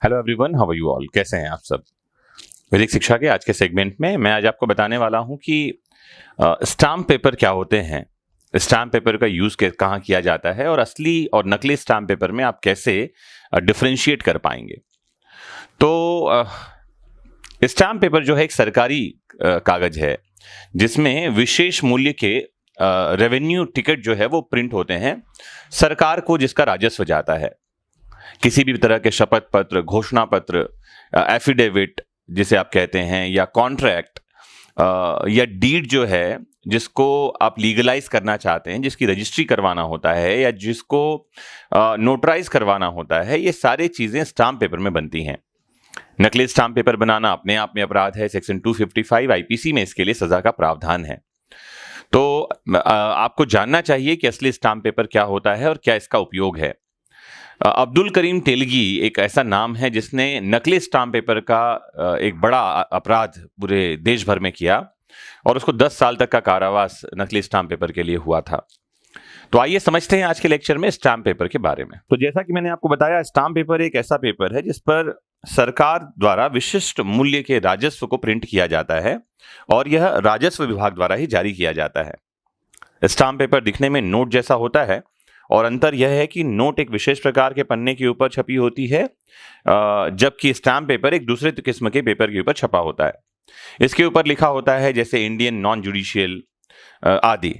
Hello everyone, how are you all? कैसे हैं आप सब? वैदिक शिक्षा के आज के सेगमेंट में मैं आज आपको बताने वाला हूं कि स्टाम्प पेपर क्या होते हैं, स्टाम्प पेपर का यूज कहाँ किया जाता है और असली और नकली स्टाम्प पेपर में आप कैसे डिफरेंशिएट कर पाएंगे। तो स्टाम्प पेपर जो है एक सरकारी कागज है जिसमें विशेष मूल्य के रेवेन्यू टिकट जो है वो प्रिंट होते हैं सरकार को, जिसका राजस्व जाता है। किसी भी तरह के शपथ पत्र, घोषणा पत्र, एफिडेविट जिसे आप कहते हैं, या कॉन्ट्रैक्ट या डीड जो है जिसको आप लीगलाइज करना चाहते हैं, जिसकी रजिस्ट्री करवाना होता है या जिसको नोटराइज करवाना होता है, ये सारी चीजें स्टाम्प पेपर में बनती हैं। नकली स्टाम्प पेपर बनाना अपने आप में अपराध है। सेक्शन 255 आईपीसी में इसके लिए सजा का प्रावधान है। तो आपको जानना चाहिए कि असली स्टाम्प पेपर क्या होता है और क्या इसका उपयोग है। अब्दुल करीम तेलगी एक ऐसा नाम है जिसने नकली स्टाम्प पेपर का एक बड़ा अपराध पूरे देश भर में किया और उसको 10 साल तक का कारावास नकली स्टाम्प पेपर के लिए हुआ था। तो आइए समझते हैं आज के लेक्चर में स्टाम्प पेपर के बारे में। तो जैसा कि मैंने आपको बताया, स्टाम्प पेपर एक ऐसा पेपर है जिस पर सरकार द्वारा विशिष्ट मूल्य के राजस्व को प्रिंट किया जाता है और यह राजस्व विभाग द्वारा ही जारी किया जाता है। स्टाम्प पेपर दिखने में नोट जैसा होता है और अंतर यह है कि नोट एक विशेष प्रकार के पन्ने के ऊपर छपी होती है, जबकि स्टाम्प पेपर एक दूसरे किस्म के पेपर के ऊपर छपा होता है। इसके ऊपर लिखा होता है जैसे इंडियन, नॉन जुडिशियल आदि।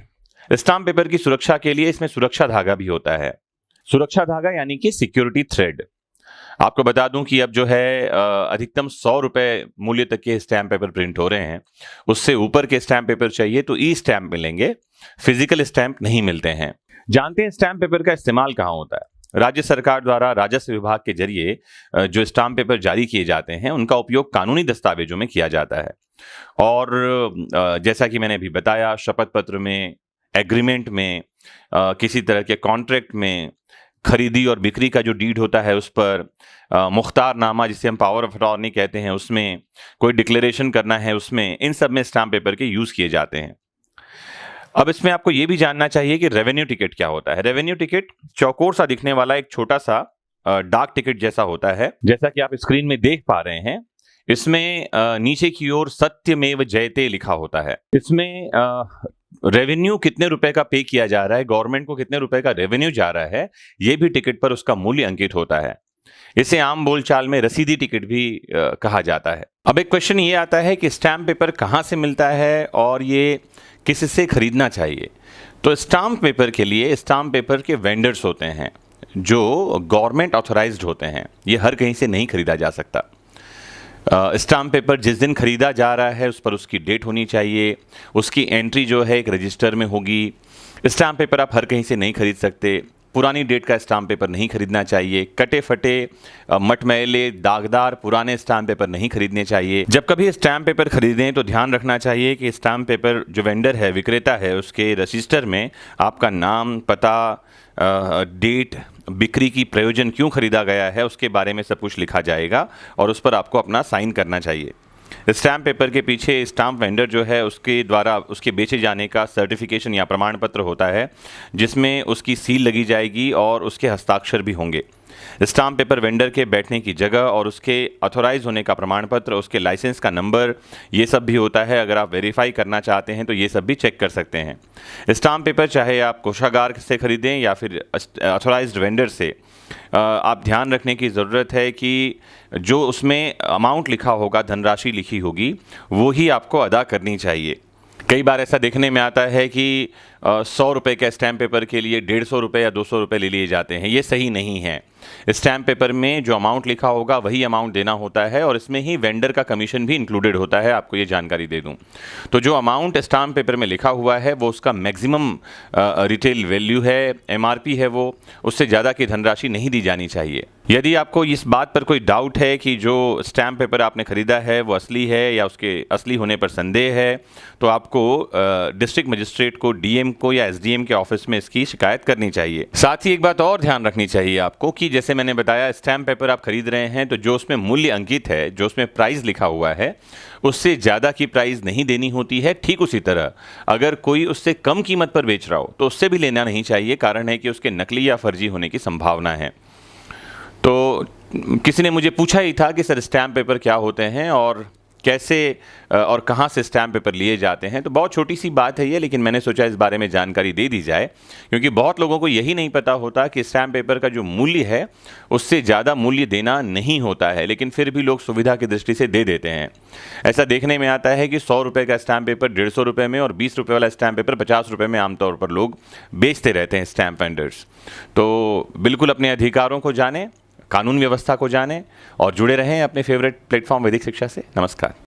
स्टाम्प पेपर की सुरक्षा के लिए इसमें सुरक्षा धागा भी होता है। सुरक्षा धागा यानी कि सिक्योरिटी थ्रेड। आपको बता दूं कि अब जो है अधिकतम 100 रुपए मूल्य तक के स्टैम्प पेपर प्रिंट हो रहे हैं। उससे ऊपर के स्टैम्प पेपर चाहिए तो ई स्टैम्प मिलेंगे, फिजिकल स्टैम्प नहीं मिलते हैं। जानते हैं स्टैम्प पेपर का इस्तेमाल कहाँ होता है? राज्य सरकार द्वारा राजस्व विभाग के जरिए जो स्टैम्प पेपर जारी किए जाते हैं उनका उपयोग कानूनी दस्तावेजों में किया जाता है। और जैसा कि मैंने अभी बताया, शपथ पत्र में, एग्रीमेंट में, किसी तरह के कॉन्ट्रैक्ट में, खरीदी और बिक्री का जो डीड होता है उस पर, मुख्तारनामा जिसे हम पावर ऑफ अटॉर्नी कहते हैं उसमें, कोई डिक्लेरेशन करना है उसमें, इन सब में स्टैम्प पेपर के यूज किए जाते हैं। अब इसमें आपको यह भी जानना चाहिए कि रेवेन्यू टिकट क्या होता है। रेवेन्यू टिकट चौकोर सा दिखने वाला एक छोटा सा डाक टिकट जैसा होता है, जैसा कि आप स्क्रीन में देख पा रहे हैं। इसमें नीचे की ओर सत्यमेव जयते लिखा होता है। इसमें रेवेन्यू कितने रुपए का पे किया जा रहा है, गवर्नमेंट को कितने रुपए का रेवेन्यू जा रहा है, यह भी टिकट पर उसका मूल्य अंकित होता है। इसे आम बोलचाल में रसीदी टिकट भी कहा जाता है। अब एक क्वेश्चन ये आता है कि स्टैम्प पेपर कहाँ से मिलता है और ये किससे खरीदना चाहिए। तो स्टाम्प पेपर के लिए स्टाम्प पेपर के वेंडर्स होते हैं जो गवर्नमेंट ऑथराइज्ड होते हैं। ये हर कहीं से नहीं खरीदा जा सकता। स्टाम्प पेपर जिस दिन खरीदा जा रहा है उस पर उसकी डेट होनी चाहिए, उसकी एंट्री जो है एक रजिस्टर में होगी। स्टाम्प पेपर आप हर कहीं से नहीं खरीद सकते। पुरानी डेट का स्टाम्प पेपर नहीं खरीदना चाहिए। कटे फटे, मटमैले, दागदार पुराने स्टाम्प पेपर नहीं खरीदने चाहिए। जब कभी स्टाम्प पेपर खरीदें तो ध्यान रखना चाहिए कि स्टाम्प पेपर जो वेंडर है, विक्रेता है, उसके रजिस्टर में आपका नाम, पता, डेट, बिक्री की प्रयोजन क्यों खरीदा गया है उसके बारे में सब कुछ लिखा जाएगा और उस पर आपको अपना साइन करना चाहिए। स्टैम्प पेपर के पीछे स्टाम्प वेंडर जो है उसके द्वारा उसके बेचे जाने का सर्टिफिकेशन या प्रमाण पत्र होता है जिसमें उसकी सील लगी जाएगी और उसके हस्ताक्षर भी होंगे। स्टाम्प पेपर वेंडर के बैठने की जगह और उसके ऑथोराइज होने का प्रमाण पत्र, उसके लाइसेंस का नंबर, ये सब भी होता है। अगर आप वेरीफाई करना चाहते हैं तो ये सब भी चेक कर सकते हैं। स्टाम्प पेपर चाहे आप कोषागार से खरीदें या फिर ऑथोराइज्ड वेंडर से, आप ध्यान रखने की ज़रूरत है कि जो उसमें अमाउंट लिखा होगा, धनराशि लिखी होगी, वो ही आपको अदा करनी चाहिए। कई बार ऐसा देखने में आता है कि 100 रुपये के स्टैम्प पेपर के लिए 150 रुपये या 200 रुपये ले लिए जाते हैं। ये सही नहीं है। स्टैम्प पेपर में जो अमाउंट लिखा होगा वही अमाउंट देना होता है और इसमें ही वेंडर का कमीशन भी इंक्लूडेड होता है। आपको ये जानकारी दे दूं तो जो अमाउंट स्टैम्प पेपर में लिखा हुआ है वो उसका मैक्सिमम रिटेल वैल्यू है, एमआरपी है, वो उससे ज़्यादा की धनराशि नहीं दी जानी चाहिए। यदि आपको इस बात पर कोई डाउट है कि जो स्टैम्प पेपर आपने खरीदा है वो असली है या उसके असली होने पर संदेह है तो आपको डिस्ट्रिक्ट मजिस्ट्रेट को, डीएम को या एसडीएम के ऑफिस में इसकी शिकायत करनी चाहिए। साथ ही एक बात और ध्यान रखनी चाहिए आपको कि जैसे मैंने बताया, स्टैम्प पेपर आप खरीद रहे हैं तो जो उसमें मूल्य अंकित है, जो उसमें प्राइस लिखा हुआ है, उससे ज़्यादा की प्राइस नहीं देनी होती है। ठीक उसी तरह अगर कोई उससे कम कीमत पर बेच रहा हो तो उससे भी लेना नहीं चाहिए। कारण है कि उसके नकली या फर्जी होने की संभावना है। तो किसी ने मुझे पूछा ही था कि सर स्टैम्प पेपर क्या होते हैं और कैसे और कहाँ से स्टैम्प पेपर लिए जाते हैं। तो बहुत छोटी सी बात है ये, लेकिन मैंने सोचा इस बारे में जानकारी दे दी जाए, क्योंकि बहुत लोगों को यही नहीं पता होता कि स्टैम्प पेपर का जो मूल्य है उससे ज़्यादा मूल्य देना नहीं होता है, लेकिन फिर भी लोग सुविधा की दृष्टि से दे देते हैं। ऐसा देखने में आता है कि 100 रुपये का स्टैम्प पेपर 150 रुपये में और 20 रुपये वाला स्टैम्प पेपर 50 रुपये में आमतौर पर लोग बेचते रहते हैं स्टैम्प वेंडर्स। तो बिल्कुल अपने अधिकारों को जानें, कानून व्यवस्था को जानें और जुड़े रहें अपने फेवरेट प्लेटफॉर्म वैदिक शिक्षा से। नमस्कार।